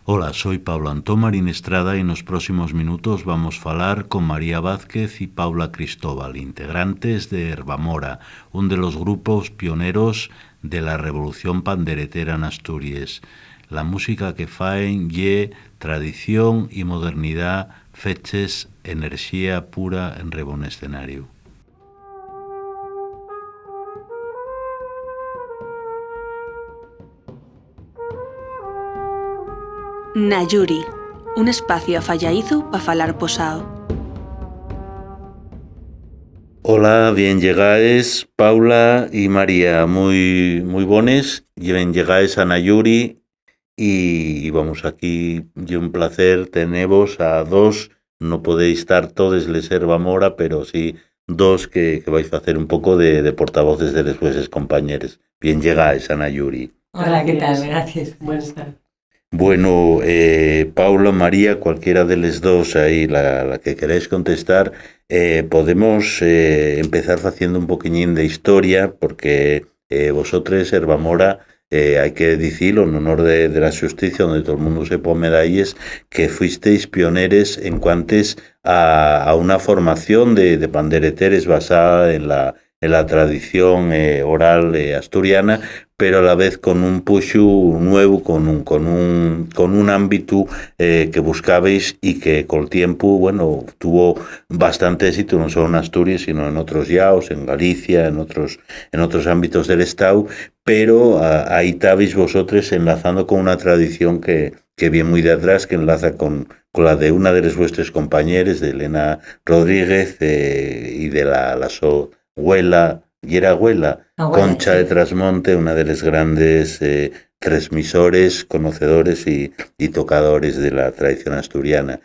Hola, soy Pablo Antón Marín Estrada y en los próximos minutos vamos a falar con María Vázquez y Paula Cristóbal, integrantes de Herbamora, un de los grupos pioneros de la revolución panderetera en Asturias. La música que faen ye tradición y modernidad feches enerxía pura en rebón escenario. Nayuri, un espacio afallaizu pa falar posao. Hola, bien llegáis Paula y María, muy bones, bien llegáis a Nayuri y vamos aquí, y un placer tenemos a dos, no podéis estar todos les Herbamora, pero sí dos que vais a hacer un poco de portavoces de los vuestros compañeros. Bien llegáis a Nayuri. Hola, ¿qué tal? Gracias. Buenas tardes. Bueno, Paula, María, cualquiera de los dos ahí, la que queráis contestar, podemos empezar haciendo un poquillín de historia, porque vosotros, Herbamora, hay que decirlo en honor de la justicia, donde todo el mundo se pone medallas, que fuisteis pioneros en cuantes a una formación de pandereteres basada en la tradición oral asturiana, pero a la vez con un puxu nuevo, con un ámbito que buscabais y que con el tiempo, bueno, tuvo bastante éxito, no solo en Asturias, sino en otros llaos, en Galicia, en otros ámbitos del Estado, pero ahí estabais vosotros enlazando con una tradición que viene muy de atrás, que enlaza con la de una de las vuestras compañeras, de Elena Rodríguez, y de la so abuela, y era abuela, Concha sí. De Trasmonte, una de las grandes transmisores, conocedores y tocadores de la tradición asturiana.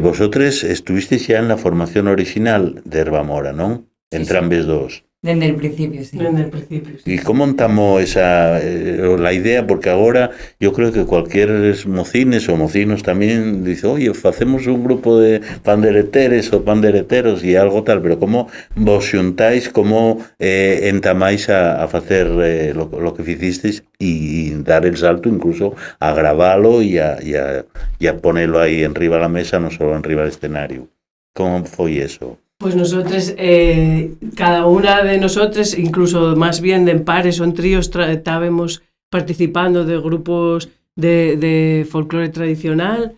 Vosotros estuvisteis ya en la formación original de Herbamora, ¿no? Sí, Entrambes sí. dos. Desde el principio, sí. Desde el principio, sí. ¿Y cómo montamos la idea? Porque ahora yo creo que cualquier mocines o mocinos también dice, oye, hacemos un grupo de pandereteres o pandereteros y algo tal, pero ¿cómo vos juntáis, cómo entamáis a hacer lo que hicisteis y dar el salto incluso a grabarlo y a ponerlo ahí enriba de la mesa, no solo enriba del escenario? ¿Cómo fue eso? Pues nosotros, cada una de nosotros, incluso más bien de en pares o en tríos, estábamos participando de grupos de folclore tradicional.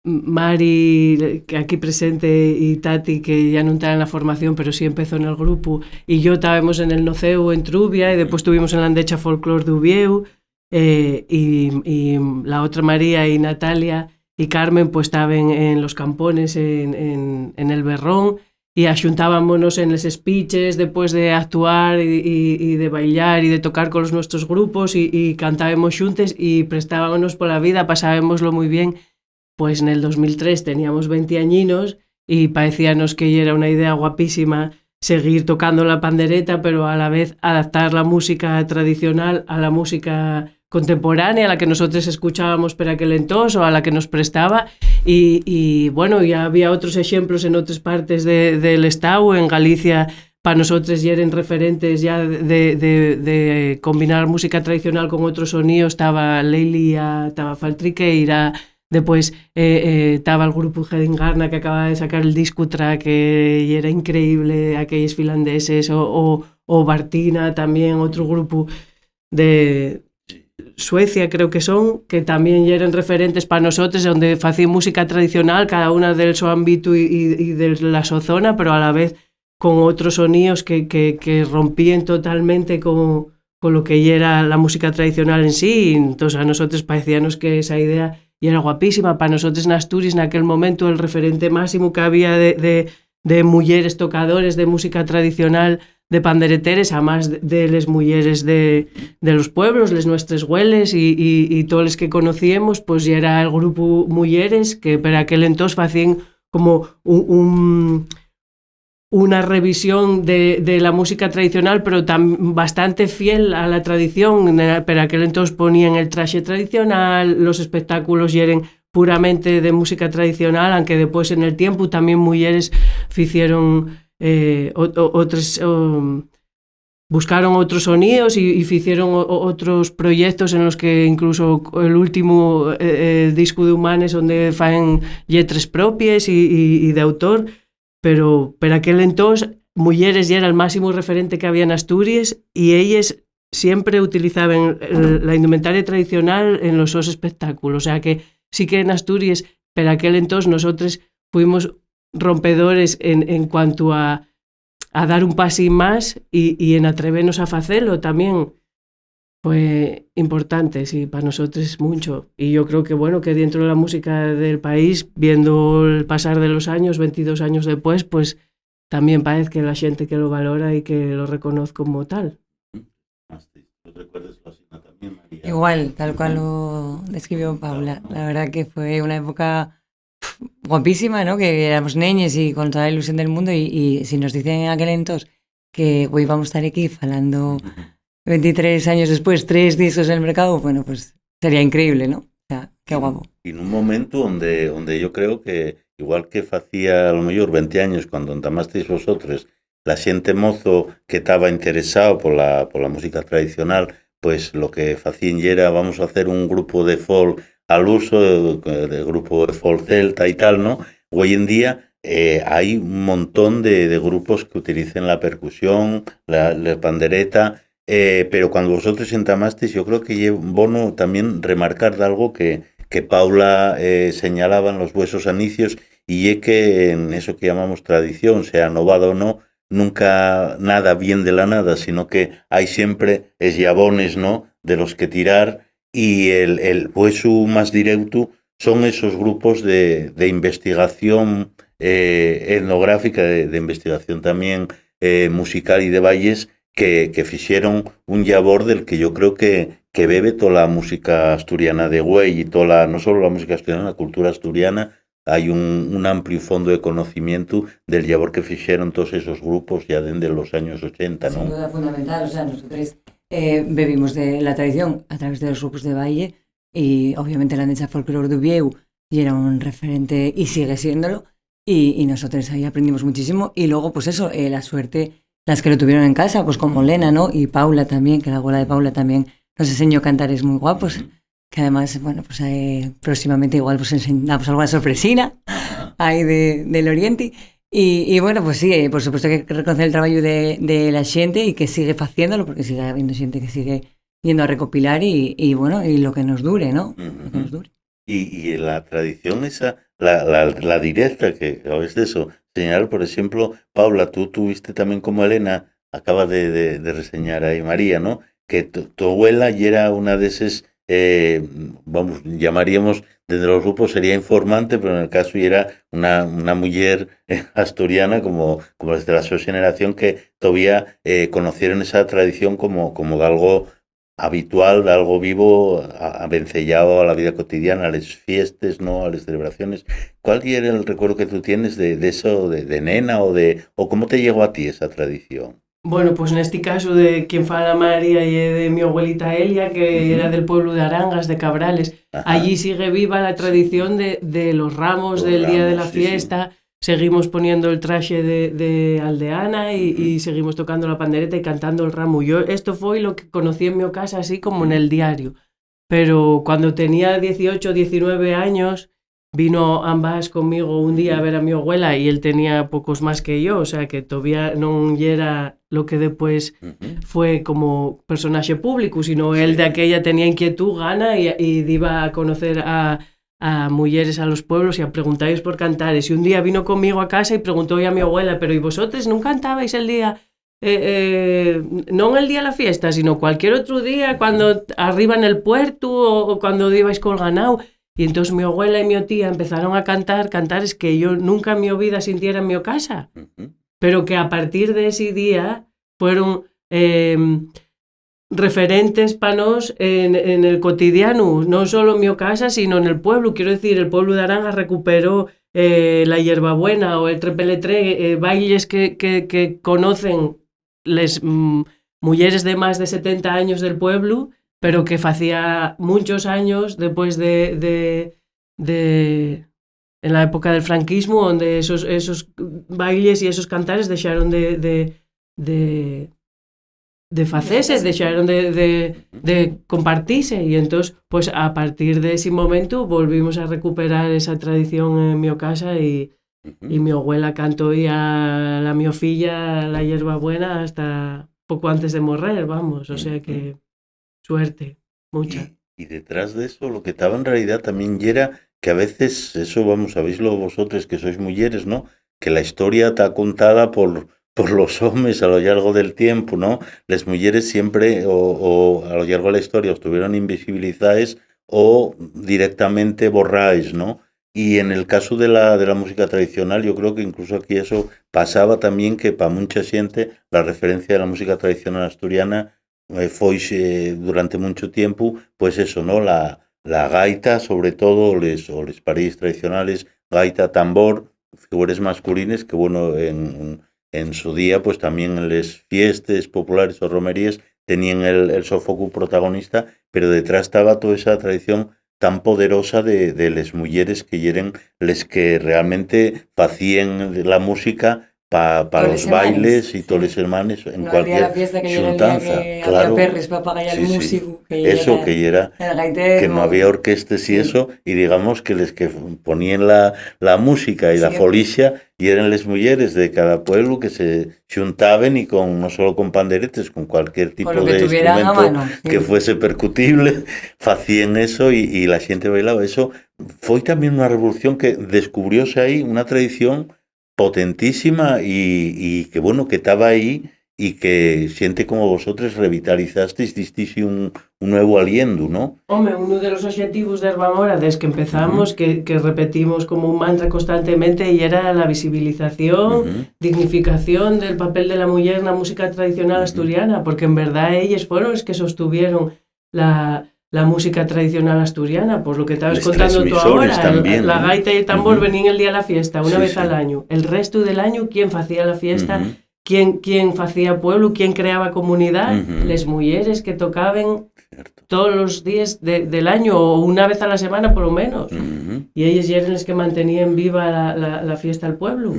Mari, que aquí presente, y Tati, que ya no está en la formación, pero sí empezó en el grupo, y yo estábamos en el Noceu en Trubia, y después estuvimos en la Andecha Folklore de Ubieu, y la otra María y Natalia y Carmen pues estaban en los campones en el Berrón, y axuntábamos en los speeches después de actuar y de bailar y de tocar con los nuestros grupos y cantábamos juntos y prestábamos por la vida, pasábamoslo muy bien. Pues en el 2003 teníamos 20 añinos y parecíanos que era una idea guapísima seguir tocando la pandereta, pero a la vez adaptar la música tradicional a la música contemporánea, a la que nosotros escuchábamos por aquel entonces o a la que nos prestaba, y bueno, ya había otros ejemplos en otras partes del Estado. En Galicia para nosotros ya eran referentes ya de combinar música tradicional con otros sonidos. Estaba Leilia, estaba Faltriqueira, después estaba el grupo Hedingarna, que acaba de sacar el disco track, que era increíble, aquellos finlandeses, o Bartina también, otro grupo de Suecia creo que son, que también eran referentes para nosotros, donde hacían música tradicional, cada una del su ámbito y de la su zona, pero a la vez con otros sonidos que rompían totalmente con lo que era la música tradicional en sí. Y entonces a nosotros parecíamos que esa idea era guapísima. Para nosotros en Asturias en aquel momento el referente máximo que había de mujeres tocadores de música tradicional, de pandereteres, además de las mujeres de los pueblos, les nuestras güeles y todos los que conocíamos, pues ya era el grupo Mujeres, que para aquel entonces hacían como una revisión de la música tradicional, pero bastante fiel a la tradición. Pero aquel entonces ponían el traje tradicional, los espectáculos eran puramente de música tradicional, aunque después en el tiempo también mujeres hicieron otras buscaron otros sonidos y hicieron otros proyectos en los que incluso el último disco de Humanes donde faen lletres propias y de autor, pero aquel entonces mujeres ya era el máximo referente que había en Asturias y ellas siempre utilizaban la indumentaria tradicional en los sus espectáculos, o sea que sí que en Asturias, pero aquel entonces nosotros fuimos rompedores en cuanto a dar un pasín más y en atrevernos a hacerlo también fue importante, sí, para nosotros mucho. Y yo creo que bueno, que dentro de la música del país, viendo el pasar de los años, 22 años después, pues también parece que la gente que lo valora y que lo reconoce como tal. Igual, tal cual lo describió Paula. La verdad que fue una época guapísima, ¿no? Que éramos neñes y con toda la ilusión del mundo y si nos dicen en aquel entonces que hoy vamos a estar aquí falando 23 años después, 3 discos en el mercado, bueno, pues sería increíble, ¿no? O sea, qué guapo. Y en un momento donde yo creo que, igual que facía a lo mejor 20 años cuando entamasteis vosotros, la xente mozo que estaba interesado por la música tradicional, pues lo que facían era vamos a hacer un grupo de folk al uso, de grupo de folk celta y tal, ¿no? Hoy en día hay un montón de grupos que utilicen la percusión, la pandereta, pero cuando vosotros entamasteis, yo creo que es bueno también remarcar de algo que Paula señalaba en los vuesos anicios, y es que en eso que llamamos tradición, sea novada o no, nunca nada bien de la nada, sino que hay siempre eslabones, ¿no?, de los que tirar, y el hueso más directo son esos grupos de investigación etnográfica, de investigación también musical y de valles, que fixeron un labor del que yo creo que bebe toda la música asturiana de güey y toda no solo la música asturiana, la cultura asturiana. Hay un amplio fondo de conocimiento del labor que fixeron todos esos grupos ya desde los años 80, ¿no? Sin duda fundamental, o sea, nosotros bebimos de la tradición a través de los grupos de baile y obviamente la Andecha Folklore de Uvieu y era un referente y sigue siéndolo y nosotros ahí aprendimos muchísimo y luego pues eso, la suerte, las que lo tuvieron en casa, pues como Lena, ¿no? Y Paula también, que la abuela de Paula también nos enseñó cantares muy guapos. Que además, bueno, pues próximamente igual pues enseñamos alguna sorpresina ahí del Oriente. Y bueno, pues sí, por supuesto que reconocer el trabajo de la gente y que sigue haciéndolo, porque sigue habiendo gente que sigue yendo a recopilar y bueno, y lo que nos dure, ¿no? Lo que nos dure. Y la tradición esa, la directa, que a veces de eso, señalar, por ejemplo, Paula, tú tuviste también como Elena, acaba de reseñar ahí María, ¿no? Que tu abuela ya era una de esas... vamos, llamaríamos desde los grupos sería informante, pero en el caso era una mujer asturiana como desde la su generación que todavía conocieron esa tradición como de algo habitual, de algo vivo, avencellado a la vida cotidiana, a las fiestas, ¿no?, a las celebraciones. ¿Cuál era el recuerdo que tú tienes de eso, de nena, o cómo te llegó a ti esa tradición? Bueno, pues en este caso de quien fala María y de mi abuelita Elia, que era del pueblo de Arangas, de Cabrales. Ajá. Allí sigue viva la tradición de los ramos del día de la fiesta. Sí. Seguimos poniendo el traje de aldeana y seguimos tocando la pandereta y cantando el ramo. Esto fue lo que conocí en mi casa así como en el diario. Pero cuando tenía 18, 19 años... Vino ambas conmigo un día a ver a mi abuela y él tenía pocos más que yo, o sea que todavía no era lo que después fue como personaje público, sino él de aquella tenía inquietud, gana y iba a conocer a mujeres a los pueblos y a preguntarles por cantares. Y un día vino conmigo a casa y preguntó a mi abuela, pero ¿y vosotros no cantabais el día? No el día de la fiesta, sino cualquier otro día, cuando arriba en el puerto o cuando ibais con el ganado. Y entonces mi abuela y mi tía empezaron a cantar cantares que yo nunca en mi vida sintiera en mi casa, pero que a partir de ese día fueron referentes para nos en el cotidiano, no solo en mi casa, sino en el pueblo. Quiero decir, el pueblo de Arangas recuperó la hierbabuena o el trepeletre, bailes que conocen las mujeres de más de 70 años del pueblo, pero que hacía muchos años después en la época del franquismo, donde esos bailes y esos cantares dejaron de de facese, deixaron de compartirse, e entón, pues, a partir de ese momento volvimos a recuperar esa tradición en mi casa, e mi abuela cantó a la mi filla la hierbabuena hasta poco antes de morrer, vamos, o sea que suerte, mucha. Y detrás de eso, lo que estaba en realidad también era que a veces, eso vamos, sabéislo vosotros que sois mujeres, ¿no? Que la historia está contada por los hombres a lo largo del tiempo, ¿no? Las mujeres siempre, o a lo largo de la historia, estuvieron invisibilizadas o directamente borradas, ¿no? Y en el caso de la música tradicional, yo creo que incluso aquí eso pasaba también, que para mucha gente la referencia de la música tradicional asturiana foi durante mucho tiempo, pues eso, ¿no? La gaita, sobre todo, les paris tradicionales, gaita, tambor, figuras masculinas, que bueno, en su día, pues también en las fiestas populares o romerías tenían el sofoco protagonista, pero detrás estaba toda esa tradición tan poderosa de las mujeres que eran les que realmente hacían la música para los bailes y todos los hermanos en no cualquier la fiesta que xuntanza. claro, había perres para pagar el músico, que eso, que era el gaitero, que no había orquestas y eso, y digamos que les que ponían la música y la folicia y eran las mujeres de cada pueblo que se juntaban y con no solo con panderetes, con cualquier tipo con de instrumento mano, que fuese percutible, hacían eso y la gente bailaba. Eso fue también una revolución que descubrióse ahí una tradición potentísima y que bueno, que estaba ahí y que siente como vosotros revitalizasteis, disteis un nuevo aliento, ¿no? Home, uno de los objetivos de Herbamora desde que empezamos, que repetimos como un mantra constantemente, y era la visibilización, dignificación del papel de la mujer en la música tradicional asturiana, porque en verdad ellos fueron los que sostuvieron la música tradicional asturiana, por lo que estabas contando tú ahora. También, la ¿no? gaita y el tambor venían el día de la fiesta, una vez sí. al año. El resto del año, ¿quién hacía la fiesta? ¿Quién hacía pueblo? ¿Quién creaba comunidad? Las mujeres que tocaban todos los días del año, o una vez a la semana por lo menos. Y ellas eran las que mantenían viva la fiesta al pueblo.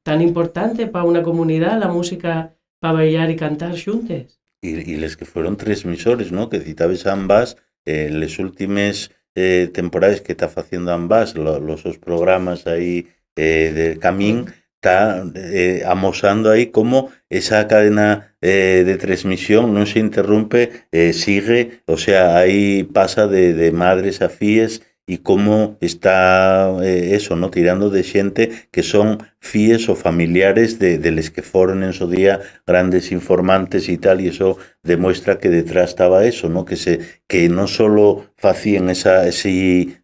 Tan importante para una comunidad, la música para bailar y cantar juntos. Y les que fueron transmisores, ¿no? Que citabas ambas, las últimas temporadas que está haciendo ambas, los programas ahí de Camín, está amosando ahí cómo esa cadena de transmisión no se interrumpe, sigue, o sea, ahí pasa de madres a fíes y cómo está eso, ¿no? Tirando de gente que son fíes o familiares de los que fueron en su día grandes informantes y tal, y eso demuestra que detrás estaba eso, ¿no? Que no solo hacían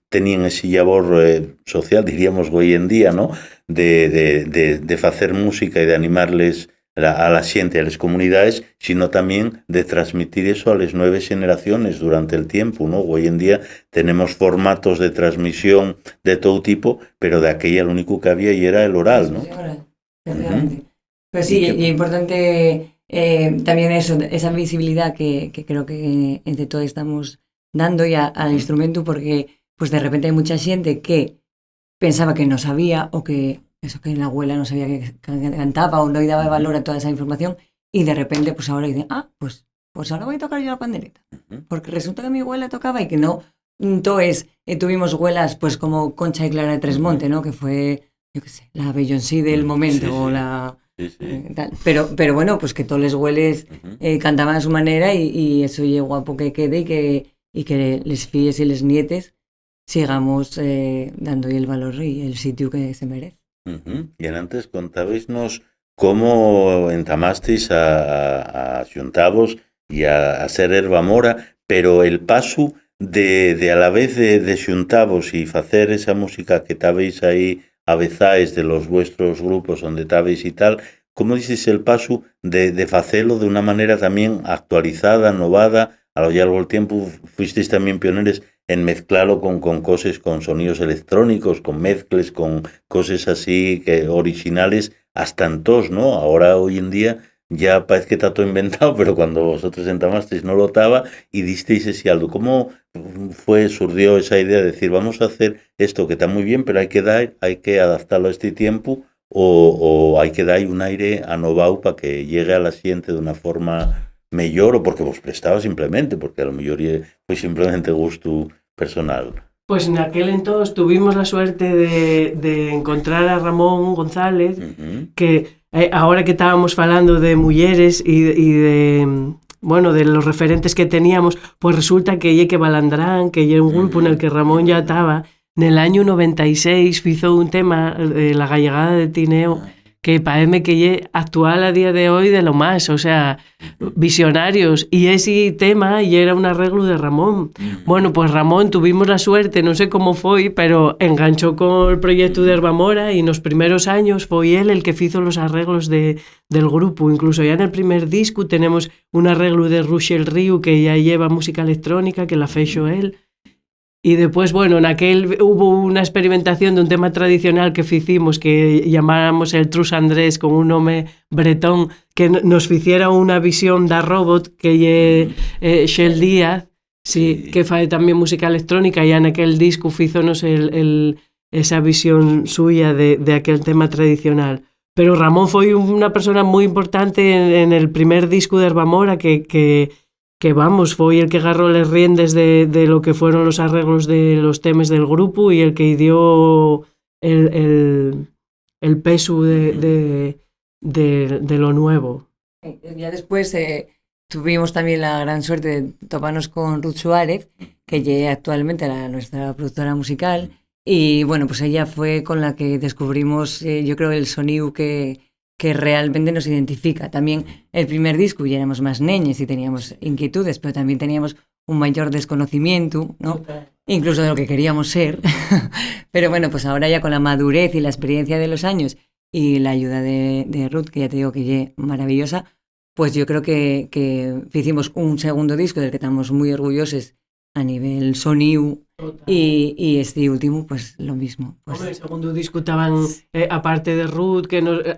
tenían ese labor social, diríamos hoy en día, ¿no? De hacer música y de animarles a la gente, a las comunidades, sino también de transmitir eso a las nuevas generaciones durante el tiempo, ¿no? Hoy en día tenemos formatos de transmisión de todo tipo, pero de aquella lo único que había y era el oral, ¿no? Pues sí, y es importante también eso, esa visibilidad que creo que entre todos estamos dando ya al instrumento, porque pues de repente hay mucha gente que pensaba que no sabía, o que la abuela no sabía que cantaba, o no le daba valor a toda esa información, y de repente pues ahora dicen, pues ahora voy a tocar yo la pandereta, porque resulta que mi abuela tocaba y que no. Entonces tuvimos abuelas pues como Concha y Clara de Tresmonte, ¿no? Que fue, yo qué sé, la Beyoncé del momento, o la... tal. Pero bueno, pues que todos los abuelos cantaban a su manera, y eso es guapo que quede, y que les fíes y les nietes sigamos dándole el valor y el sitio que se merece. Y antes contabais-nos cómo entamasteis a xuntavos y a ser Herbamora, pero el paso de a la vez de xuntavos y hacer esa música que estabais ahí avezáis de los vuestros grupos donde estabais y tal, ¿cómo dices el paso de hacerlo de una manera también actualizada, novada? A lo largo del tiempo fuisteis también pioneros en mezclarlo con cosas, con sonidos electrónicos, con mezclas, con cosas así que originales hasta entonces, ¿no? Ahora, hoy en día, ya parece que está todo inventado, pero cuando vosotros entamasteis no lo estaba y disteis ese algo. ¿Cómo surgió esa idea de decir, vamos a hacer esto que está muy bien, pero hay que adaptarlo a este tiempo, o hay que dar un aire anovado para que llegue a la gente de una forma mellor ou porque vos prestaba simplemente, porque a lo mellor foi simplemente gusto personal. Pues naquel entón tuvimos la suerte de encontrar a Ramón González, que ahora que estábamos falando de mulleres y de bueno, de los referentes que teníamos, pues resulta que lle que Balandrán, que lle un grupo en el que Ramón ya estaba, nel año 96 fizo un tema de La Gallegada de Tineo, que parece que lle actual a día de hoy de lo más, o sea, visionarios, y ese tema y era un arreglo de Ramón. Bueno, pues Ramón tuvimos la suerte, no sé cómo foi, pero enganchó con el proyecto de Herbamora y en los primeros años foi él el que hizo los arreglos del grupo. Incluso ya en el primer disco tenemos un arreglo de Ruxel Río que ya lleva música electrónica, que la fexo él. Y después, bueno, en aquel hubo una experimentación de un tema tradicional que hicimos, que llamáramos el Trus Andrés, con un nombre bretón, que nos hiciera una visión da robot, que lle Shell Díaz, sí, que fai también música electrónica, y en aquel disco hízonos esa visión suya de aquel tema tradicional. Pero Ramón foi una persona muy importante en el primer disco de Herbamora, que vamos, foi el que agarró les riendes de lo que fueron los arreglos de los temas del grupo y el que dio el peso de lo nuevo. Ya después tuvimos también la gran suerte de toparnos con Ruth Suárez, que ya actualmente era nuestra productora musical, y bueno, pues ella fue con la que descubrimos, yo creo, el sonido que realmente nos identifica. También el primer disco ya éramos más neñes y teníamos inquietudes, pero también teníamos un mayor desconocimiento, ¿no? Incluso de lo que queríamos ser. Pero bueno, pues ahora ya con la madurez y la experiencia de los años y la ayuda de Ruth, que ya te digo que es maravillosa, pues yo creo que hicimos un segundo disco del que estamos muy orgullosos a nivel sonido. Y este último, pues lo mismo. Pues. Hombre, el segundo disco estaban, aparte de Ruth,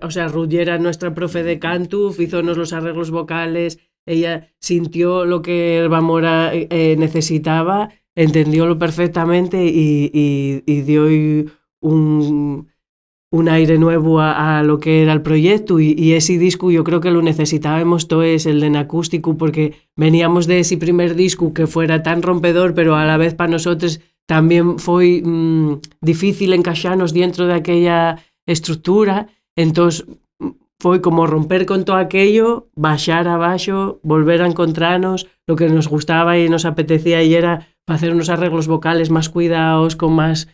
o sea, Ruth era nuestra profe de canto, hízonos los arreglos vocales, ella sintió lo que Herbamora necesitaba, entendiólo perfectamente y dio un aire nuevo a lo que era el proyecto, y ese disco yo creo que lo necesitábamos todos, el de en acústico, porque veníamos de ese primer disco que fuera tan rompedor, pero a la vez para nosotros también fue difícil encaixarnos dentro de aquella estructura, entonces fue como romper con todo aquello, baixar abaixo, volver a encontrarnos, lo que nos gustaba y nos apetecía y era hacer unos arreglos vocales más cuidados, con más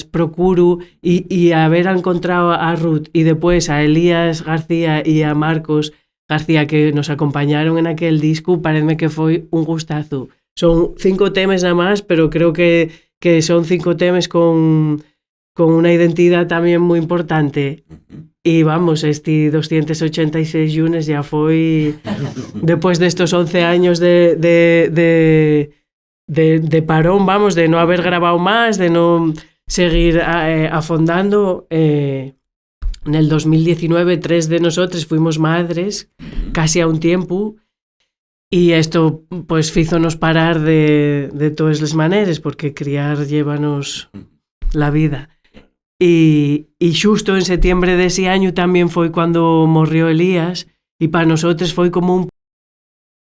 procuro, y haber encontrado a Ruth y después a Elías García y a Marcos García, que nos acompañaron en aquel disco, parece que fue un gustazo. Son 5 temas nada más, pero creo que son 5 temas con una identidad también muy importante. Y vamos, este 286 lunes ya fue, después de estos 11 años de parón, vamos, de no haber grabado más, de no seguir afondando. En el 2019 3 de nosotros fuimos madres, casi a un tiempo, y esto pues hízonos parar de todas las maneras, porque criar llévanos la vida. Y justo en septiembre de ese año también fue cuando murió Elías, y para nosotros fue como un